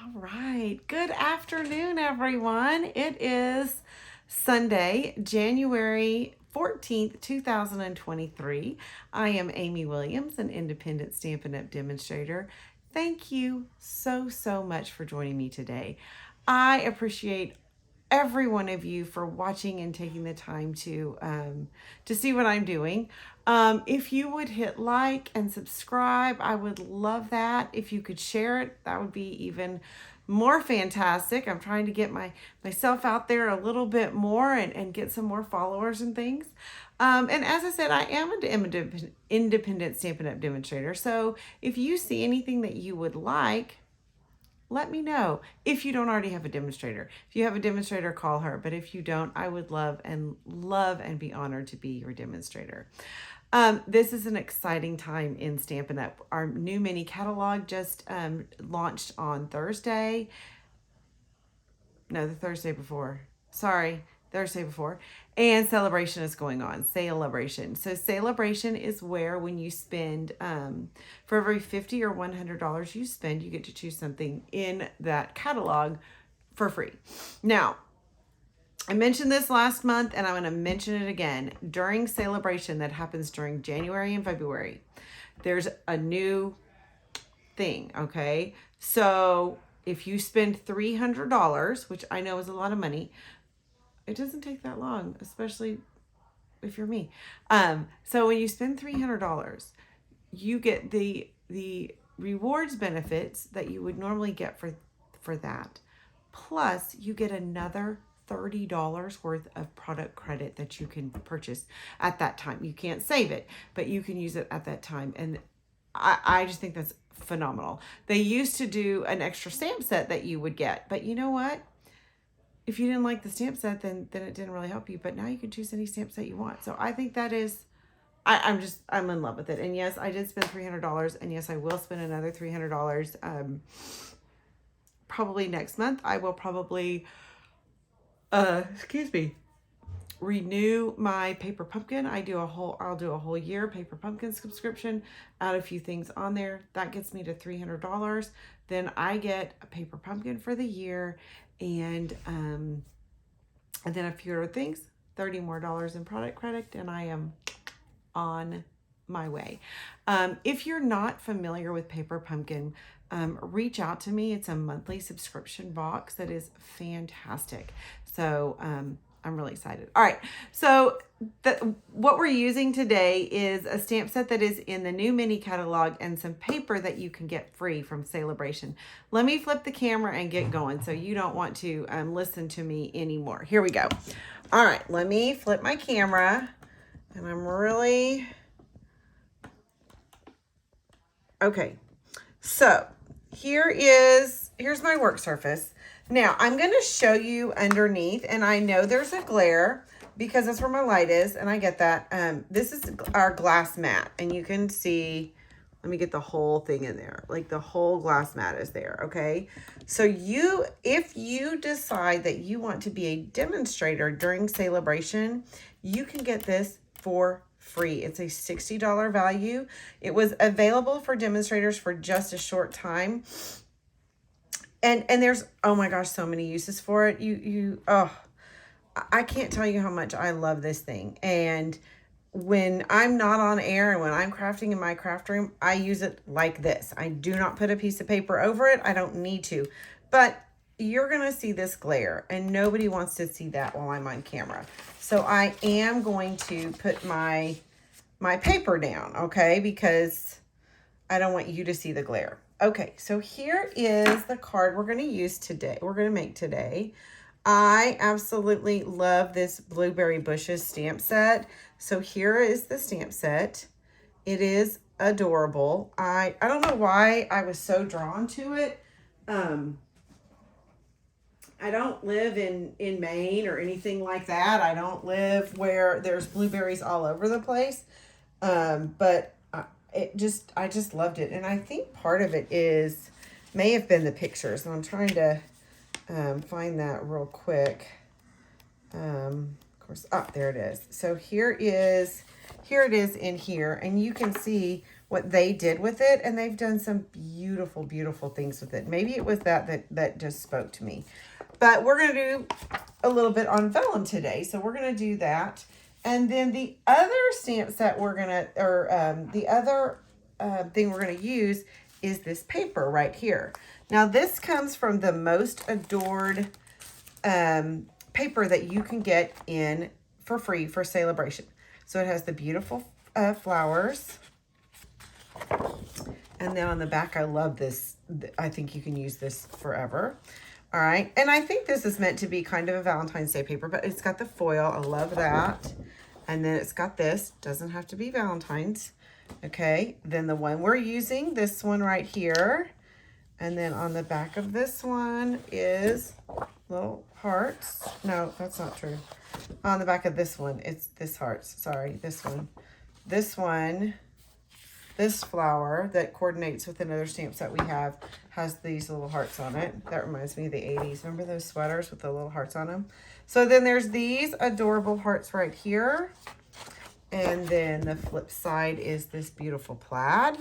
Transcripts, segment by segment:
All right. Good afternoon, everyone. It is Sunday, January 14th, 2023. I am Amy Williams, an independent Stampin' Up! Demonstrator. Thank you so much for joining me today. I appreciate every one of you for watching and taking the time to see what I'm doing. If you would hit like and subscribe, I would love that. If you could share it, that would be even more fantastic. I'm trying to get myself out there a little bit more and get some more followers and things. And as I said, I am an independent Stampin' Up! Demonstrator. So if you see anything that you would like, let me know. If you don't already have a demonstrator. If you have a demonstrator, call her. But if you don't, I would love and be honored to be your demonstrator. This is an exciting time in Stampin' Up! Our new mini catalog just launched on Thursday. No, the Thursday before. Sorry, Thursday before. And Sale-A-Bration is going on. Sale-A-Bration. So Sale-A-Bration is where when you spend, for every $50 or $100 you spend, you get to choose something in that catalog for free. Now, I mentioned this last month and I'm going to mention it again. During Sale-A-Bration that happens during January and February, there's a new thing, okay? So if you spend $300, which I know is a lot of money, it doesn't take that long, especially if you're me. So when you spend $300, you get the rewards benefits that you would normally get for that. Plus, you get another $30 worth of product credit that you can purchase at that time. You can't save it, but you can use it at that time. And I just think that's phenomenal. They used to do an extra stamp set that you would get, but you know what? If you didn't like the stamp set, then it didn't really help you. But now you can choose any stamp set you want. So I think that is, I'm in love with it. And yes, I did spend $300, and yes, I will spend another $300. Probably next month. I will probably, renew my paper pumpkin. I'll do a whole year paper pumpkin subscription, add a few things on there. That gets me to $300. Then I get a paper pumpkin for the year, and then a few other things, $30 more in product credit, and I am on my way. If you're not familiar with paper pumpkin, reach out to me. It's a monthly subscription box that is fantastic. So I'm really excited. All right, so what we're using today is a stamp set that is in the new mini catalog and some paper that you can get free from Sale-A-Bration. Let me flip the camera and get going so you don't want to listen to me anymore. Here we go. All right, let me flip my camera, and I'm really... Okay, so here's my work surface. Now, I'm going to show you underneath, and I know there's a glare because that's where my light is, and I get that. This is our glass mat, and you can see, let me get the whole thing in there. Like, the whole glass mat is there, okay? So if you decide that you want to be a demonstrator during Sale-A-Bration, you can get this for free. It's a $60 value. It was available for demonstrators for just a short time. And there's, oh my gosh, so many uses for it. I can't tell you how much I love this thing. And when I'm not on air and when I'm crafting in my craft room, I use it like this. I do not put a piece of paper over it. I don't need to. But you're going to see this glare, and nobody wants to see that while I'm on camera. So I am going to put my paper down, okay? Because I don't want you to see the glare. Okay, so here is the card we're going to use today. We're going to make today. I absolutely love this Blueberry Bushes stamp set. So here is the stamp set. It is adorable. I don't know why I was so drawn to it. I don't live in Maine or anything like that. I don't live where there's blueberries all over the place. But I just loved it. And I think part of it may have been the pictures. And I'm trying to find that real quick. Of course, there it is. So here it is in here. And you can see what they did with it, and they've done some beautiful, beautiful things with it. Maybe it was that just spoke to me. But we're going to do a little bit on vellum today, so we're going to do that. And then the other stamp set we're going to, or the other thing we're going to use is this paper right here. Now, this comes from the Most Adored paper that you can get in for free for Sale-A-Bration. So it has the beautiful flowers. And then on the back, I love this. I think you can use this forever. All right. And I think this is meant to be kind of a Valentine's Day paper, but it's got the foil. I love that. And then it's got this. Doesn't have to be Valentine's. Okay. Then the one we're using, this one right here. And then on the back of this one is little hearts. No, that's not true. On the back of this one, it's this hearts. Sorry, this one. This one, this flower that coordinates with another stamp set we have has these little hearts on it. That reminds me of the 80s. Remember those sweaters with the little hearts on them? So then there's these adorable hearts right here. And then the flip side is this beautiful plaid.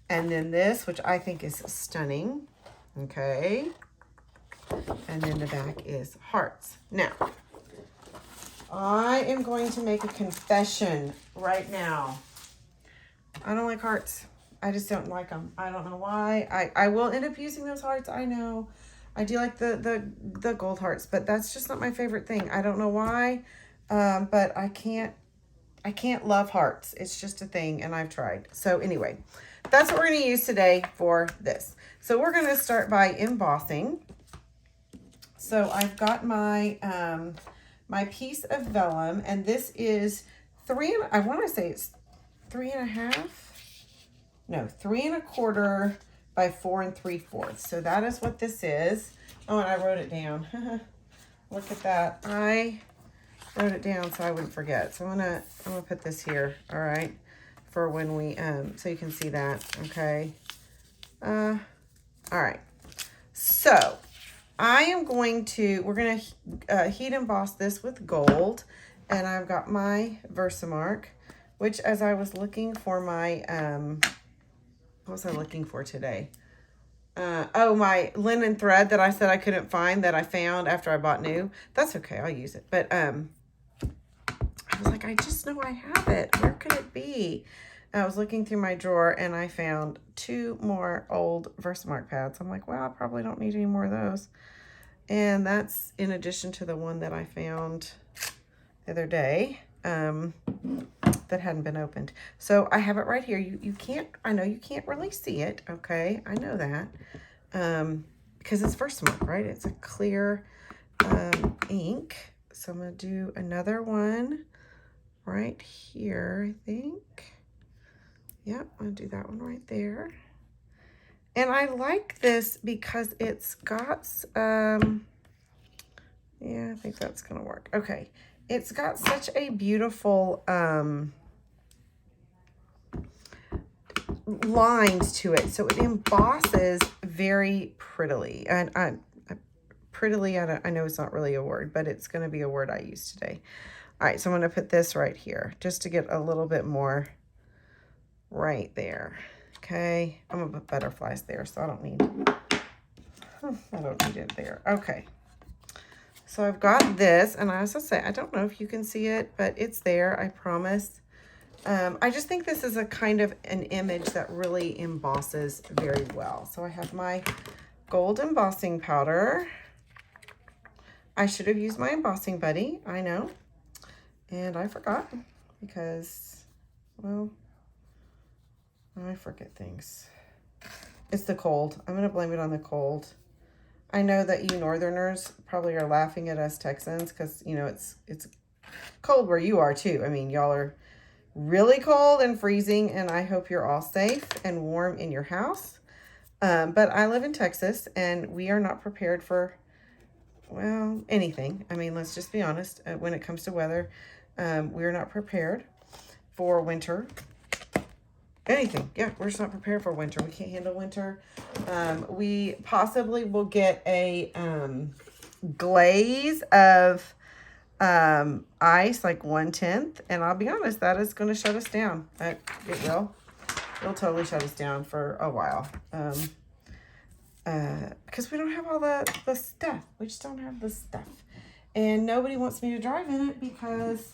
And then this, which I think is stunning. Okay. And then the back is hearts. Now, I am going to make a confession right now. I don't like hearts. I just don't like them. I don't know why. I will end up using those hearts. I know. I do like the gold hearts, but that's just not my favorite thing. I don't know why, but I can't love hearts. It's just a thing, and I've tried. So anyway, that's what we're going to use today for this. So we're going to start by embossing. So I've got my my piece of vellum, and this is I want to say it's 3.5. No, 3 1/4 by 4 3/4. So that is what this is. Oh, and I wrote it down. Look at that. I wrote it down so I wouldn't forget. So I'm gonna put this here. All right, for when we so you can see that. Okay. All right. So we're going to heat emboss this with gold. And I've got my Versamark, which as I was looking for my, what was I looking for today? My linen thread that I said I couldn't find that I found after I bought new. That's okay, I'll use it. But I was like, I just know I have it. Where could it be? I was looking through my drawer and I found 2 more old Versamark pads. I'm like, well, I probably don't need any more of those. And that's in addition to the one that I found the other day that hadn't been opened. So I have it right here. You can't, I know you can't really see it. Okay, I know that. Because it's Versamark, right? It's a clear ink. So I'm going to do another one right here, I think. Yep, I'll do that one right there. And I like this because it's got, yeah, I think that's going to work. Okay. It's got such a beautiful lines to it. So it embosses very prettily. And prettily, I know it's not really a word, but it's going to be a word I use today. All right, so I'm going to put this right here just to get a little bit more right there. Okay, I'm going to put butterflies there, so I don't need it there. Okay. So I've got this, and I also say, I don't know if you can see it, but it's there, I promise. I just think this is a kind of an image that really embosses very well. So I have my gold embossing powder. I should have used my embossing buddy, I know. And I forgot because, well, I forget things. It's the cold. I'm going to blame it on the cold. I know that you Northerners probably are laughing at us Texans because, you know, it's cold where you are too. I mean, y'all are really cold and freezing, and I hope you're all safe and warm in your house. But I live in Texas, and we are not prepared for, well, anything. I mean, let's just be honest. When it comes to weather, we're not prepared for winter. Anything. Yeah, we're just not prepared for winter. We can't handle winter. We possibly will get a glaze of ice, like 1/10. And I'll be honest, that is going to shut us down. It will. it'll totally shut us down for a while. Because we don't have all the stuff. We just don't have the stuff. And nobody wants me to drive in it because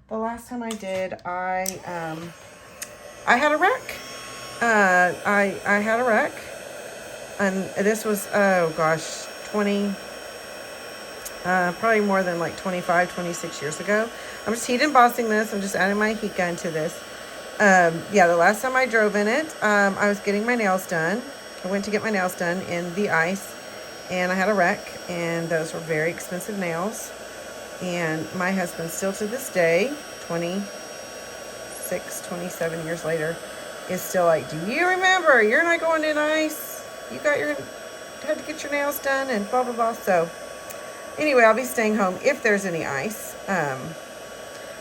the last time I did, I had a wreck. I had a wreck. And this was, oh gosh, probably more than like 25, 26 years ago. I'm just heat embossing this. I'm just adding my heat gun to this. Yeah, the last time I drove in it, I was getting my nails done. I went to get my nails done in the ice, and I had a wreck, and those were very expensive nails. And my husband still to this day, 26, 27 years later, is still like, do you remember? You're not going in ice. You had to get your nails done and blah, blah, blah. So anyway, I'll be staying home if there's any ice. I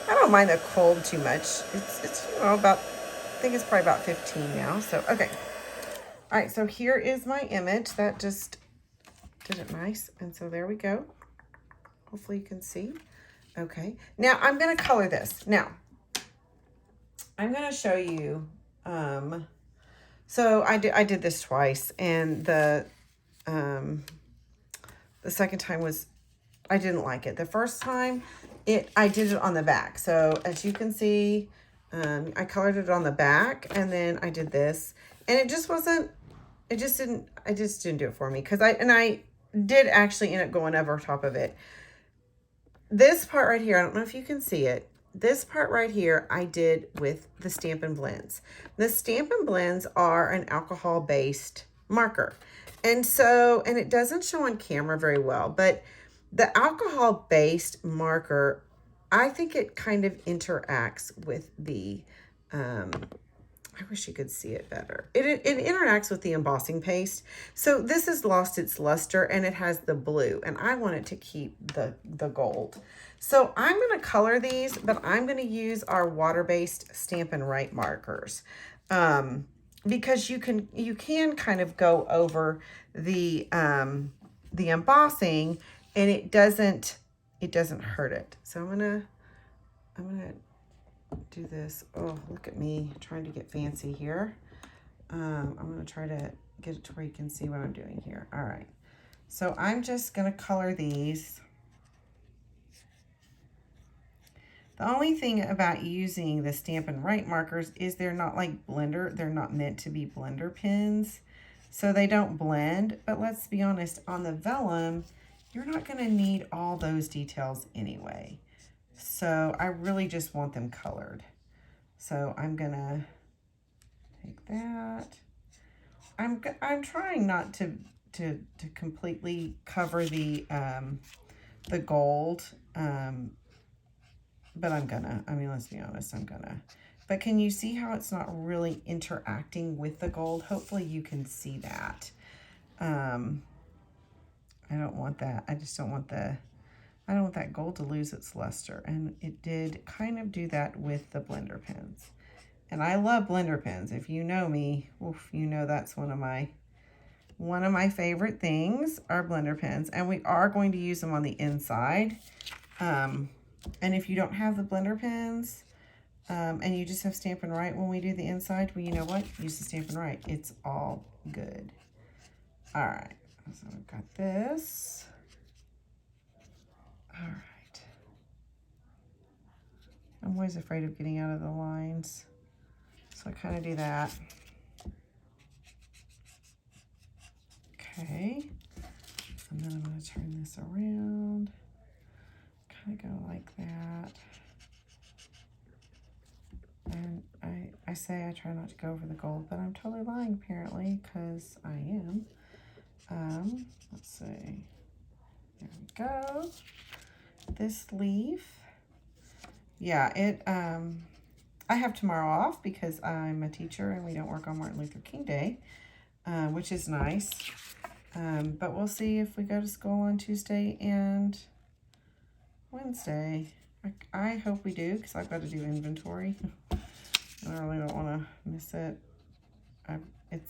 don't mind the cold too much. It's you know, I think it's probably about 15 now. So, okay. All right, so here is my image. That just did it nice. And so there we go. Hopefully you can see. Okay. Now I'm going to color this. Now, I'm going to show you. So I did this twice, and the second time was, I didn't like it. The first time I did it on the back. So as you can see, I colored it on the back, and then I did this, and it just didn't do it for me. I did actually end up going over top of it. This part right here, I don't know if you can see it. This part right here, I did with the Stampin' Blends. The Stampin' Blends are an alcohol-based marker. And it doesn't show on camera very well, but the alcohol-based marker, I think it kind of interacts with the, I wish you could see it better. It interacts with the embossing paste. So this has lost its luster, and it has the blue, and I want it to keep the gold. So I'm going to color these, but I'm going to use our water-based Stampin' Right markers. Because you can kind of go over the embossing, and it doesn't hurt it. So I'm gonna do this. Oh, look at me trying to get fancy here. I'm gonna try to get it to where you can see what I'm doing here. All right. So I'm just gonna color these. The only thing about using the Stampin' Right markers is they're not like blender. They're not meant to be blender pens. So they don't blend. But let's be honest, on the vellum, you're not going to need all those details anyway. So I really just want them colored. So I'm going to take that. I'm trying not to completely cover the gold. But I'm gonna, let's be honest, I'm gonna. But can you see how it's not really interacting with the gold? Hopefully you can see that. I don't want that. I just don't want I don't want that gold to lose its luster. And it did kind of do that with the blender pens. And I love blender pens. If you know me, oof, you know that's one of my favorite things are blender pens. And we are going to use them on the inside. And if you don't have the blender pens, and you just have Stampin' Right when we do the inside, well, you know what? Use the Stampin' Right. It's all good. All right. So I've got this. All right. I'm always afraid of getting out of the lines. So I kind of do that. Okay. And then I'm going to turn this around. Kind of go like that. And I say I try not to go over the gold, but I'm totally lying apparently, because I am. Let's see. There we go. This leaf. Yeah, I have tomorrow off because I'm a teacher and we don't work on Martin Luther King Day, which is nice. But we'll see if we go to school on Tuesday and Wednesday. I hope we do, because I've got to do inventory. I really don't want to miss it.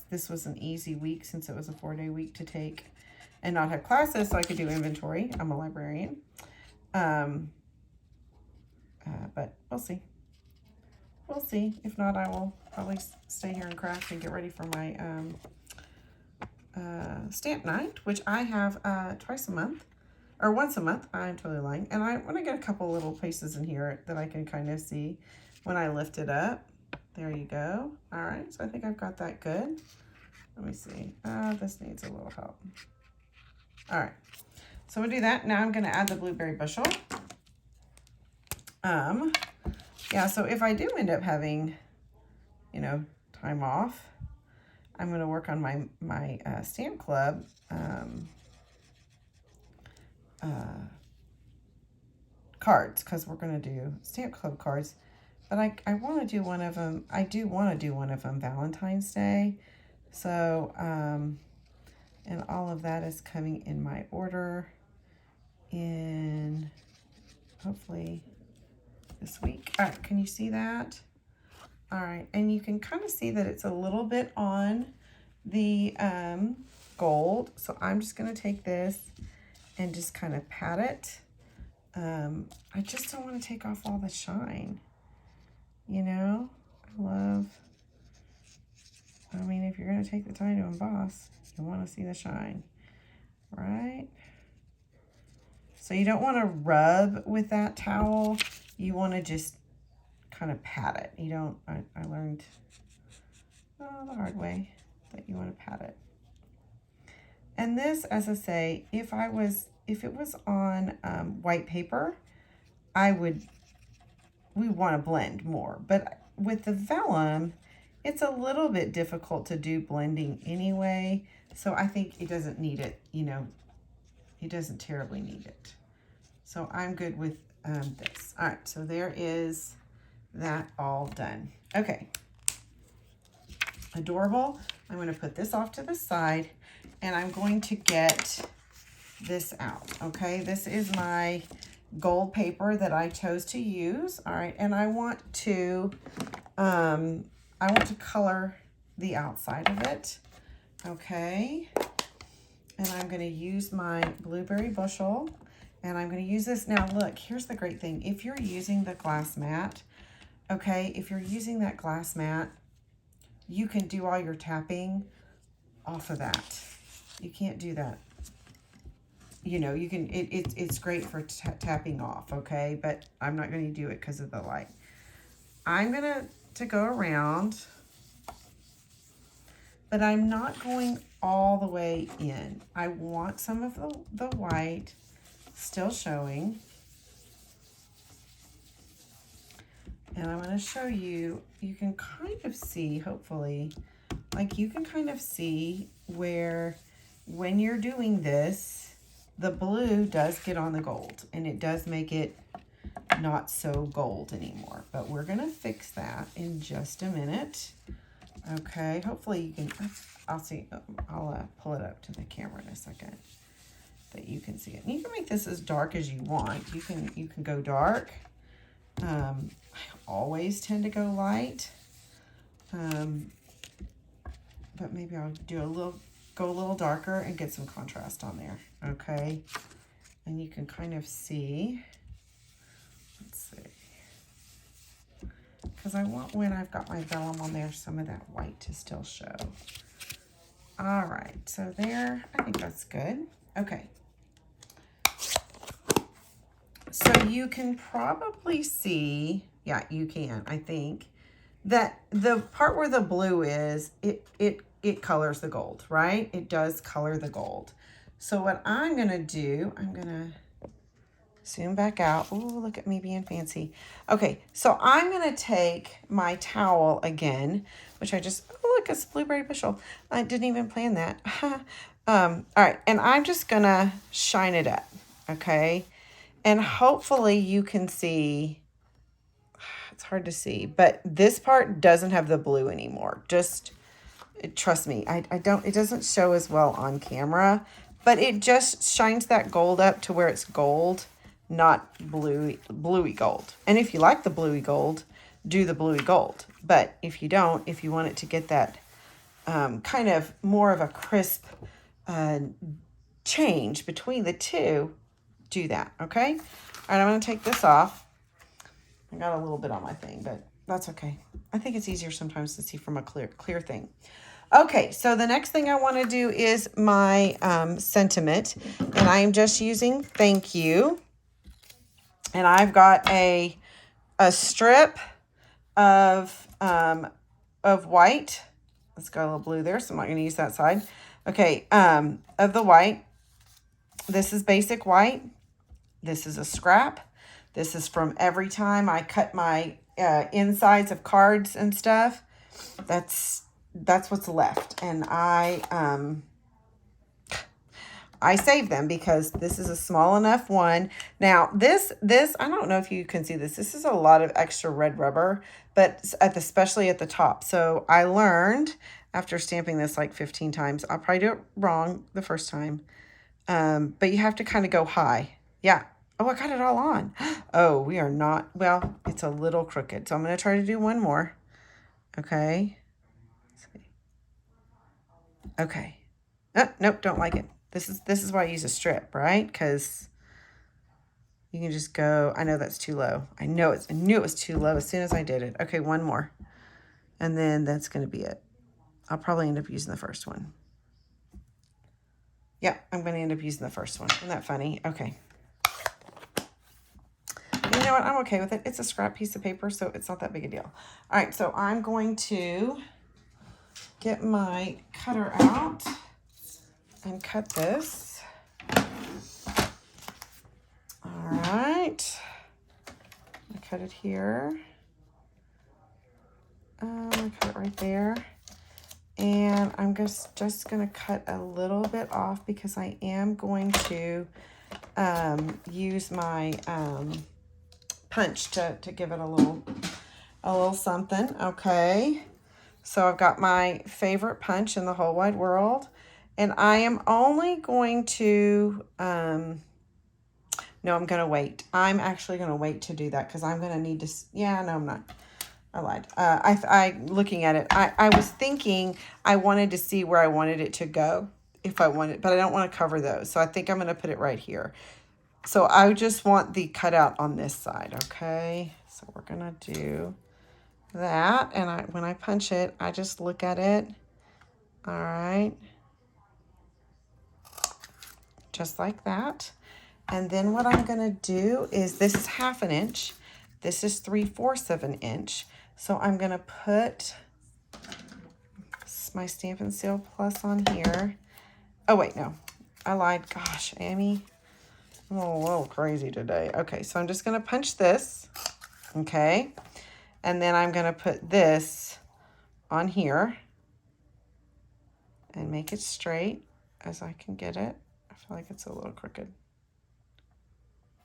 This was an easy week since it was a 4-day week to take and not have classes, so I could do inventory. I'm a librarian. But we'll see. We'll see. If not, I will probably stay here and craft and get ready for my stamp night, which I have twice a month, or once a month. I'm totally lying. And I want to get a couple little pieces in here that I can kind of see when I lift it up. There you go. All right, so I think I've got that good. Let me see. This needs a little help. All right, so we'll do that. Now I'm going to add the blueberry bushel. Yeah, so if I do end up having, you know, time off, I'm going to work on my stamp club cards, because we're going to do stamp club cards. But I want to do one of them. I do want to do one of them Valentine's Day. So, and all of that is coming in my order in hopefully this week. All right, can you see that? All right, and you can kind of see that it's a little bit on the gold. So I'm just going to take this and just kind of pat it. I just don't want to take off all the shine. You know, I mean, if you're going to take the time to emboss, you want to see the shine, right? So you don't want to rub with that towel. You want to just kind of pat it. You don't, I learned the hard way that you want to pat it. And this, as I say, if it was on white paper, we want to blend more. But with the vellum, it's a little bit difficult to do blending anyway. So I think it doesn't need it, you know, it doesn't terribly need it. So I'm good with this. All right, so there is that all done. Okay, adorable. I'm going to put this off to the side, and I'm going to get this out. Okay, this is my gold paper that I chose to use. All right, and I want to color the outside of it. Okay, and I'm going to use my blueberry bushel, and I'm going to use this. Now look, here's the great thing. If you're using the glass mat, okay, if you're using that glass mat, you can do all your tapping off of that. You can't do that. You know, you can, it's great for tapping off, okay? But I'm not going to do it because of the light. I'm going to go around, but I'm not going all the way in. I want some of the white still showing. And I'm going to show you, you can kind of see, hopefully, like you can kind of see where when you're doing this, the blue does get on the gold, and it does make it not so gold anymore. But we're going to fix that in just a minute. Okay, hopefully you can, I'll see, I'll pull it up to the camera in a second that you can see it. And you can make this as dark as you want. You can go dark. I always tend to go light. But maybe I'll do go a little darker and get some contrast on there. Okay, and you can kind of see, let's see, because I want, when I've got my vellum on there, some of that white to still show. All right, so there, I think that's good. Okay, so you can probably see, yeah, you can, I think, that the part where the blue is, it colors the gold, right? It does color the gold. So what I'm going to do, I'm going to zoom back out. Oh, look at me being fancy. Okay, so I'm going to take my towel again, which I just, oh, look, it's blueberry bushel. I didn't even plan that. All right, and I'm just going to shine it up, okay? And hopefully you can see, it's hard to see, but this part doesn't have the blue anymore. Just trust me, it doesn't show as well on camera, but it just shines that gold up to where it's gold, not bluey gold. And if you like the bluey gold, do the bluey gold. But if you don't, if you want it to get that kind of more of a crisp change between the two, do that, okay? All right, I'm going to take this off. I got a little bit on my thing, but That's okay. I think it's easier sometimes to see from a clear thing. Okay, so the next thing I want to do is my sentiment, and I am just using thank you. And I've got a strip of white. It's got a little blue there, so I'm not going to use that side. Okay, of the white. This is basic white. This is a scrap. This is from every time I cut my insides of cards and stuff. That's what's left, and I saved them because this is a small enough one. Now this I don't know if you can see this. This is a lot of extra red rubber, but especially at the top. So I learned after stamping this like 15 times. I'll probably do it wrong the first time, but you have to kind of go high. Yeah. Oh, I got it all on. Oh, we are not. Well, it's a little crooked, so I'm going to try to do one more. Okay. Okay. Oh, nope, don't like it. This is why I use a strip, right? Because you can just go. I know that's too low. I knew it was too low as soon as I did it. Okay, one more. And then that's going to be it. I'll probably end up using the first one. Yeah, I'm going to end up using the first one. Isn't that funny? Okay. You know what? I'm okay with it. It's a scrap piece of paper, so it's not that big a deal. All right, so I'm going to get my cutter out and cut this. All right. I cut it here. I cut it right there. And I'm just going to cut a little bit off because I am going to use my punch to give it a little something. Okay. So I've got my favorite punch in the whole wide world. And I am only going to, no, I'm going to wait. I'm actually going to wait to do that because I'm going to need to, yeah, no, I'm not. I lied. Looking at it, I was thinking I wanted to see where I wanted it to go if I wanted, but I don't want to cover those. So I think I'm going to put it right here. So I just want the cutout on this side. Okay. So we're going to do that. And when I punch it, I just look at it. All right. Just like that. And then what I'm going to do is, this is 1/2 inch. This is 3/4 of an inch. So I'm going to put my Stampin' Seal Plus on here. Oh, wait, no. I lied. Gosh, Amy. I'm a little crazy today. Okay, so I'm just going to punch this. Okay. And then I'm going to put this on here and make it straight as I can get it. I feel like it's a little crooked.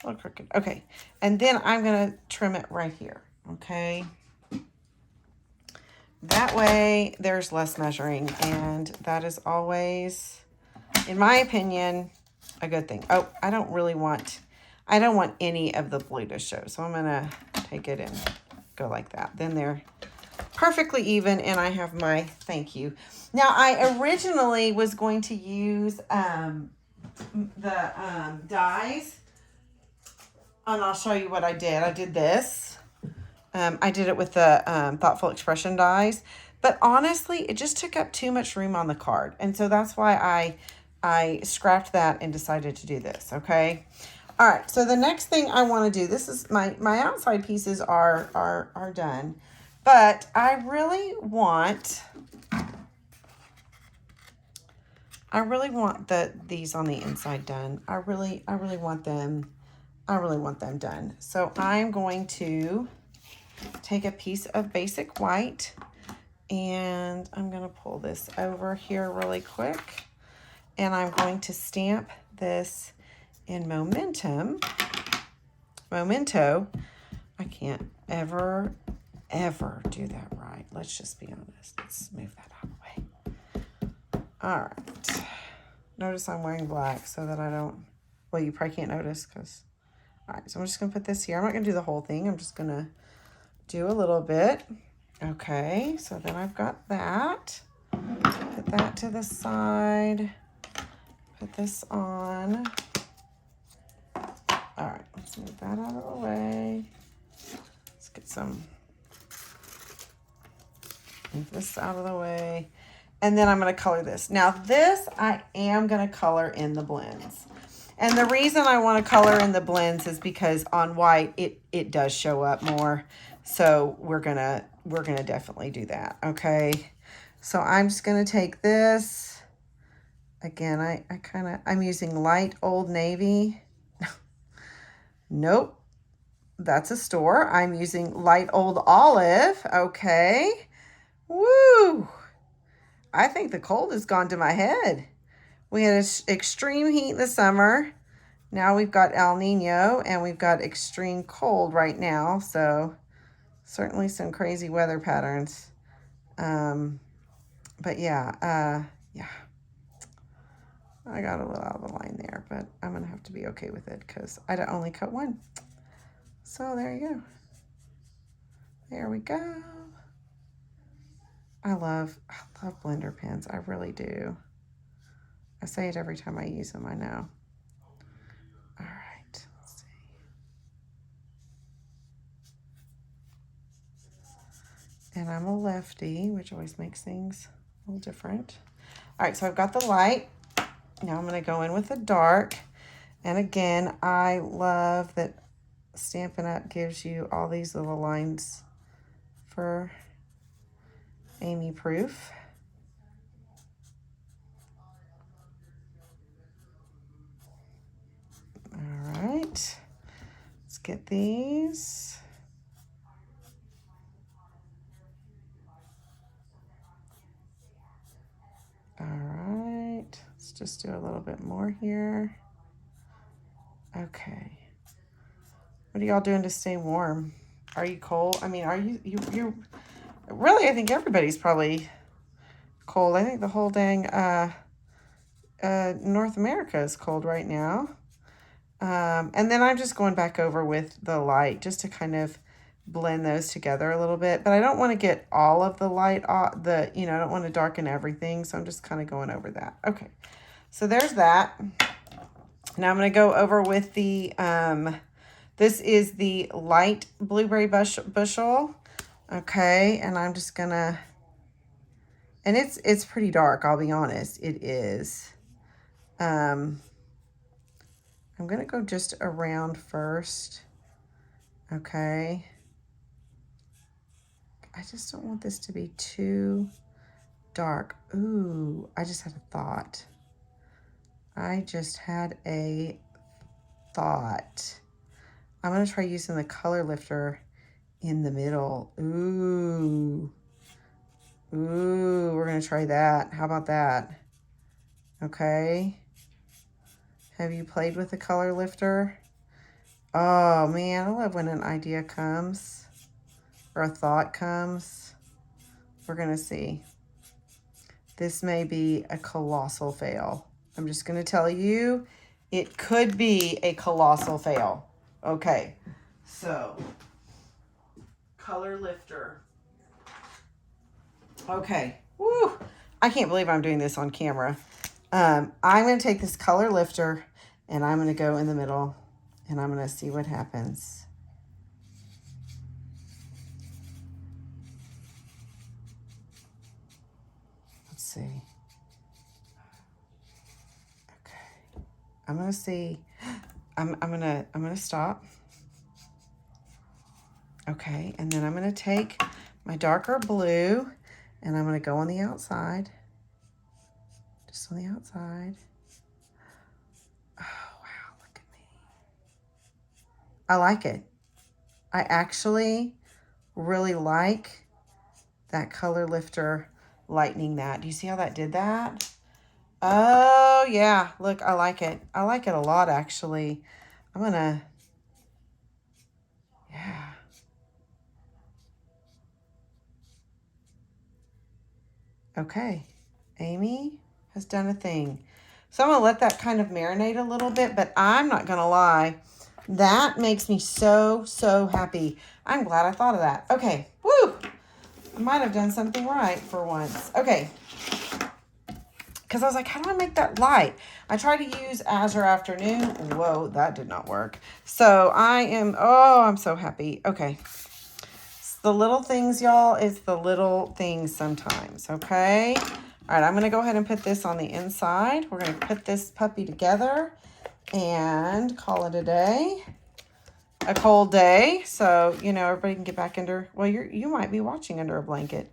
A little crooked. Okay. And then I'm going to trim it right here. Okay. That way there's less measuring, and that is always, in my opinion, a good thing. Oh, I don't want any of the blue to show. So I'm going to take it and go like that. Then they're perfectly even, and I have my thank you. Now, I originally was going to use the dies, and I'll show you what I did. I did this. I did it with the Thoughtful Expression dies, but honestly, it just took up too much room on the card, and so that's why I scrapped that and decided to do this. Okay. All right. So the next thing I want to do, this is my outside pieces are done, but I really want these on the inside done. I really want them done. So I'm going to take a piece of basic white, and I'm going to pull this over here really quick, and I'm going to stamp this in Memento. I can't ever do that right. Let's just be honest. Let's move that out of the way. All right. Notice I'm wearing black so that I don't, well, you probably can't notice because, all right, so I'm just going to put this here. I'm not going to do the whole thing. I'm just going to do a little bit. Okay, so then I've got that. Put that to the side. Put this on. All right, let's move that out of the way. Let's get some Move this out of the way. And then I'm going to color this. Now this I am going to color in the blends. And the reason I want to color in the blends is because on white it does show up more. So we're gonna definitely do that. Okay. So I'm just gonna take this. Again, I'm using light Old Navy. Nope. That's a store. I'm using light Old Olive. Okay. Woo! I think the cold has gone to my head. We had extreme heat in the summer. Now we've got El Nino and we've got extreme cold right now. So certainly some crazy weather patterns. But yeah, yeah. I got a little out of the line there, but I'm going to have to be okay with it because I only cut one. So there you go. There we go. I love blender pens. I really do. I say it every time I use them, I know. All right, let's see. And I'm a lefty, which always makes things a little different. All right, so I've got the light. Now I'm going to go in with the dark. And again, I love that Stampin' Up! Gives you all these little lines for Amy proof. All right, let's get these. All right, let's just do a little bit more here. Okay. What are y'all doing to stay warm? Are you cold? I mean, are you really, I think everybody's probably cold. I think the whole dang North America is cold right now. And then I'm just going back over with the light just to kind of blend those together a little bit. But I don't want to get all of the light off, I don't want to darken everything. So I'm just kind of going over that. Okay, so there's that. Now I'm going to go over with the, this is the light blueberry bushel. Okay, and I'm just going to, and it's pretty dark, I'll be honest. It is. I'm going to go just around first. Okay. I just don't want this to be too dark. Ooh, I just had a thought. I'm going to try using the color lifter in the middle. Ooh, we're going to try that. How about that? Okay. Have you played with the color lifter? Oh man, I love when an idea comes or a thought comes. We're going to see. This may be a colossal fail. I'm just going to tell you, it could be a colossal fail. Okay, so color lifter. Okay, woo! I can't believe I'm doing this on camera. I'm going to take this color lifter and I'm going to go in the middle and I'm going to see what happens. Let's see. Okay. I'm going to see. I'm going to stop. Okay. And then I'm going to take my darker blue and I'm going to go on the outside. Just on the outside. Oh, wow. Look at me. I like it. I actually really like that color lifter lightening that. Do you see how that did that? Oh, yeah. Look, I like it. I like it a lot, actually. I'm going to, yeah. Okay. Amy has done a thing. So I'm going to let that kind of marinate a little bit, but I'm not going to lie. That makes me so, so happy. I'm glad I thought of that. Okay. Woo! I might have done something right for once. Okay. Because I was like, how do I make that light? I tried to use Azure Afternoon. Whoa, that did not work. So I'm so happy. Okay. the little things, y'all. It's the little things sometimes, okay? All right, I'm going to go ahead and put this on the inside. We're going to put this puppy together and call it a day. A cold day, so, you know, everybody can get back under, well, you might be watching under a blanket.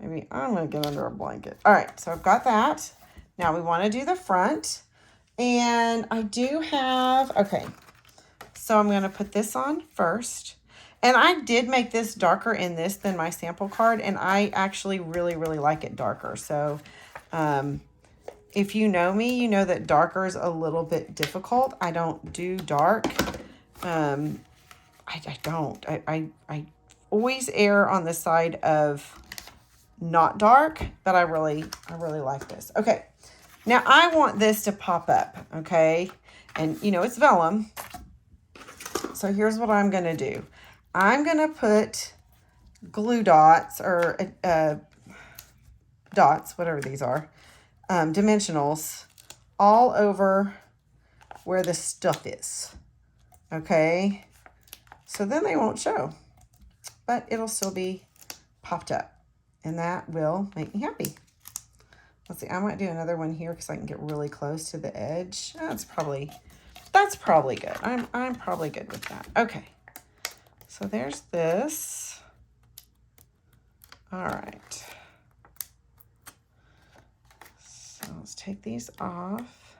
Maybe I'm going to get under a blanket. All right, so I've got that. Now we want to do the front. And I do have, okay, so I'm going to put this on first. And I did make this darker in this than my sample card, and I actually really, really like it darker. So if you know me, you know that darker is a little bit difficult. I don't do dark. I don't. I always err on the side of not dark, but I really like this. Okay, now I want this to pop up, okay? And, you know, it's vellum. So here's what I'm going to do. I'm going to put glue dots or dots, whatever these are, dimensionals, all over where the stuff is, okay? So then they won't show, but it'll still be popped up, and that will make me happy. Let's see, I might do another one here because I can get really close to the edge. That's probably good. I'm probably good with that. Okay, so there's this. All right. So let's take these off.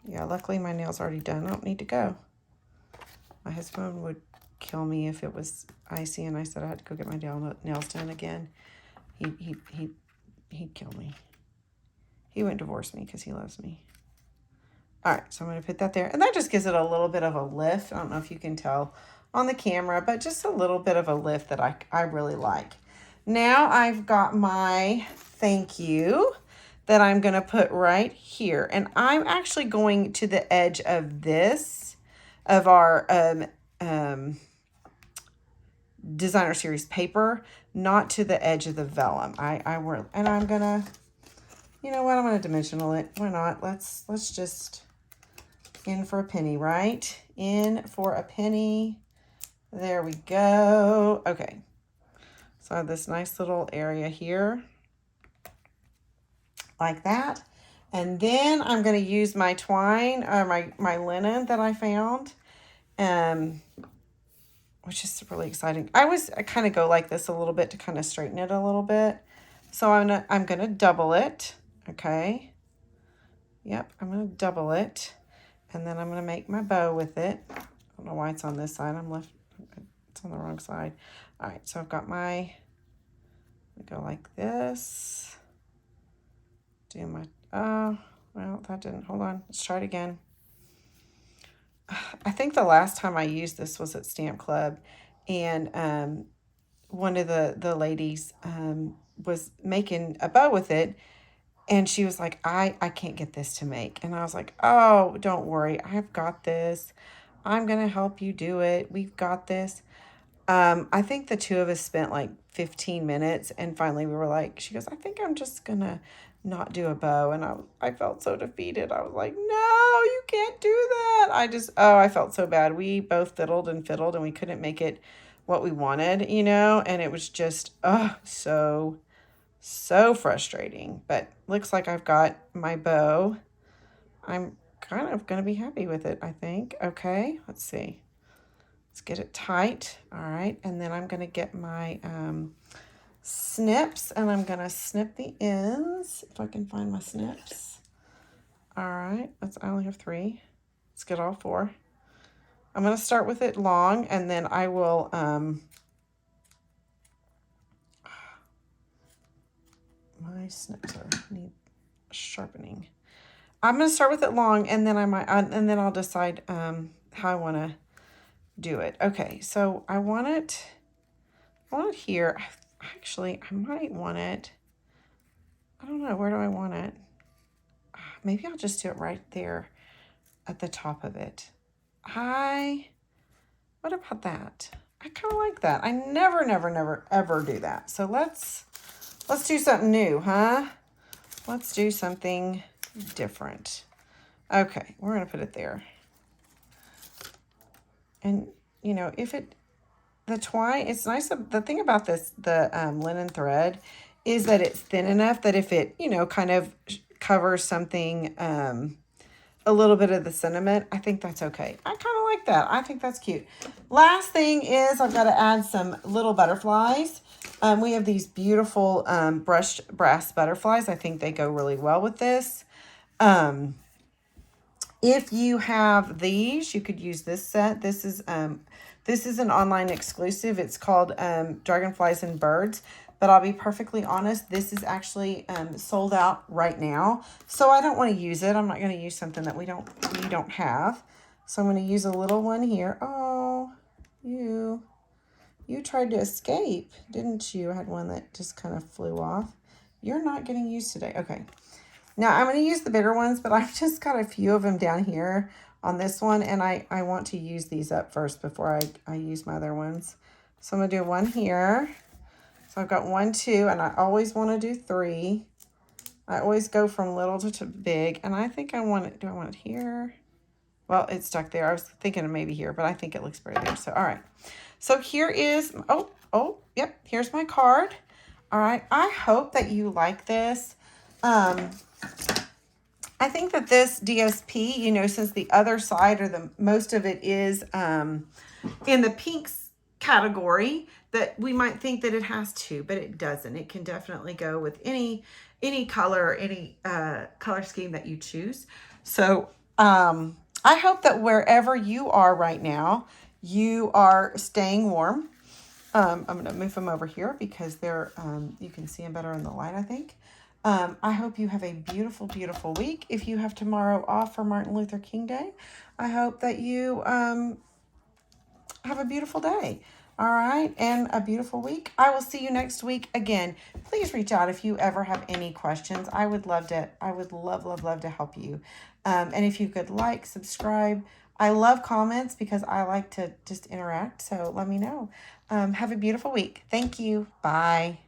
Yeah, luckily my nail's already done. I don't need to go. My husband would kill me if it was icy and I said I had to go get my nails done again. He'd kill me. He wouldn't divorce me because he loves me. All right, so I'm going to put that there. And that just gives it a little bit of a lift. I don't know if you can tell on the camera, but just a little bit of a lift that I really like. Now I've got my thank you that I'm going to put right here. And I'm actually going to the edge of this, of our designer series paper, not to the edge of the vellum. And I'm going to, you know what, I'm going to dimensional it. Why not? Let's just, in for a penny, right? In for a penny. There we go. Okay. So I have this nice little area here, like that. And then I'm going to use my twine, or my linen that I found, which is really exciting. I kind of go like this a little bit to kind of straighten it a little bit. So I'm gonna double it, okay? Yep, I'm gonna double it. And then I'm gonna make my bow with it. I don't know why it's on this side. It's on the wrong side. All right, so I've got go like this. Do my, well, that didn't, hold on. Let's try it again. I think the last time I used this was at Stamp Club, and one of the ladies was making a bow with it, and she was like, I can't get this to make. And I was like, oh, don't worry. I've got this. I'm going to help you do it. We've got this. I think the two of us spent like 15 minutes, and finally we were like, she goes, I think I'm just going to not do a bow. And I felt so defeated. I was like, no, you can't do that. I felt so bad. We both fiddled and fiddled, and we couldn't make it what we wanted, you know, and it was just, so frustrating. But looks like I've got my bow. I'm kind of going to be happy with it, I think. Okay, let's see. Let's get it tight. All right, and then I'm going to get my snips, and I'm going to snip the ends, if I can find my snips. All right, I only have 3. Let's get all 4. I'm going to start with it long, and then I will, my snips need sharpening. I'm going to start with it long, and then and then I'll decide how I want to do it. Okay, so I want it here. Actually, I might want it, I don't know, where do I want it? Maybe I'll just do it right there at the top of it. What about that? I kind of like that. I never, ever do that. So let's do something new, huh? Let's do something different. Okay, we're going to put it there. And, you know, if it, the twine, it's nice. The thing about this, the linen thread, is that it's thin enough that if it, you know, kind of covers something, a little bit of the sentiment, I think that's okay. I kind of like that. I think that's cute. Last thing is I've got to add some little butterflies. We have these beautiful brushed brass butterflies. I think they go really well with this. If you have these, you could use this set. This is an online exclusive. It's called Dragonflies and Birds. But I'll be perfectly honest, this is actually sold out right now. So I don't want to use it. I'm not going to use something that we don't have. So I'm going to use a little one here. Oh, you tried to escape, didn't you? I had one that just kind of flew off. You're not getting used today. Okay. Now I'm going to use the bigger ones, but I've just got a few of them down here on this one. And I want to use these up first before I use my other ones. So I'm going to do one here. So I've got 1, 2, and I always want to do 3. I always go from little to big, and I think I want it, do I want it here? Well, it's stuck there. I was thinking of maybe here, but I think it looks better there. So, all right. So here is, yep, here's my card. All right. I hope that you like this. I think that this DSP, you know, since the other side or most of it is in the pinks category, that we might think that it has to, but it doesn't. It can definitely go with any color or any color scheme that you choose. So I hope that wherever you are right now, you are staying warm. I'm going to move them over here because they're you can see them better in the light, I think. I hope you have a beautiful, beautiful week. If you have tomorrow off for Martin Luther King Day, I hope that you have a beautiful day. All right. And a beautiful week. I will see you next week. Again, please reach out if you ever have any questions. I would love to help you. And if you could like, subscribe. I love comments because I like to just interact. So let me know. Have a beautiful week. Thank you. Bye.